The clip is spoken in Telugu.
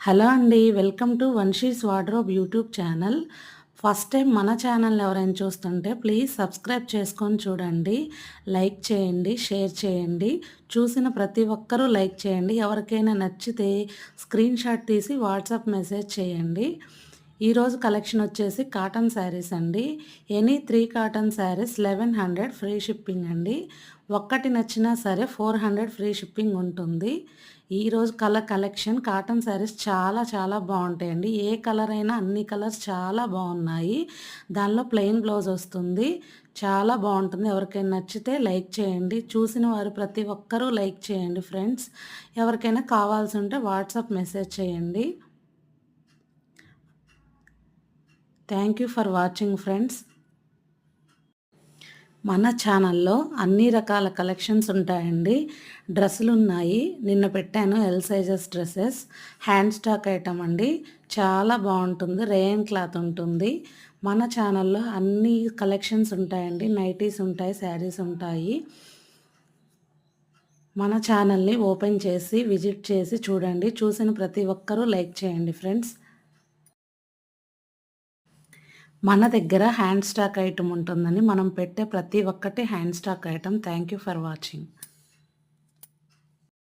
హలో అండి. Welcome to Vamshi's wardrobe YouTube channel. First time మన ఛానల్‌ని ఎవరైనా చూస్తుంటే ప్లీజ్ సబ్స్క్రైబ్ చేసుకొని చూడండి. లైక్ చేయండి, షేర్ చేయండి. చూసిన ప్రతి ఒక్కరూ లైక్ చేయండి. ఎవరికైనా నచ్చితే స్క్రీన్‌షాట్ తీసి వాట్సాప్ మెసేజ్ చేయండి. ఈరోజు కలెక్షన్ వచ్చేసి కాటన్ శారీస్ అండి. Any 3 cotton saris 1100 free shipping అండి. ఒక్కటి నచ్చినా సరే 400 ఫ్రీ షిప్పింగ్ ఉంటుంది. ఈరోజు కలెక్షన్ కాటన్ శారీస్ చాలా చాలా బాగుంటాయండి. ఏ కలర్ అయినా అన్ని కలర్స్ చాలా బాగున్నాయి. దానిలో ప్లెయిన్ బ్లౌజ్ వస్తుంది. చాలా బాగుంటుంది. ఎవరికైనా నచ్చితే లైక్ చేయండి. చూసిన వారు ప్రతి ఒక్కరూ లైక్ చేయండి ఫ్రెండ్స్. ఎవరికైనా కావాల్సి ఉంటే వాట్సాప్ మెసేజ్ చేయండి. Thank you for watching friends. మన ఛానల్లో అన్ని రకాల కలెక్షన్స్ ఉంటాయండి. డ్రెస్సులు ఉన్నాయి. నిన్న పెట్టాను L sizes dresses. Hand stock item అండి. చాలా బాగుంటుంది. రేయన్ క్లాత్ ఉంటుంది. మన ఛానల్లో అన్ని కలెక్షన్స్ ఉంటాయండి. నైటీస్ ఉంటాయి, శారీస్ ఉంటాయి. మన ఛానల్ని ఓపెన్ చేసి విజిట్ చేసి చూడండి. చూసిన ప్రతి ఒక్కరూ లైక్ చేయండి ఫ్రెండ్స్. మన దగ్గర హ్యాండ్ స్టాక్ ఐటమ్ ఉంటుందని మనం పెట్టే ప్రతి ఒక్కటి hand stock item. Thank you for watching.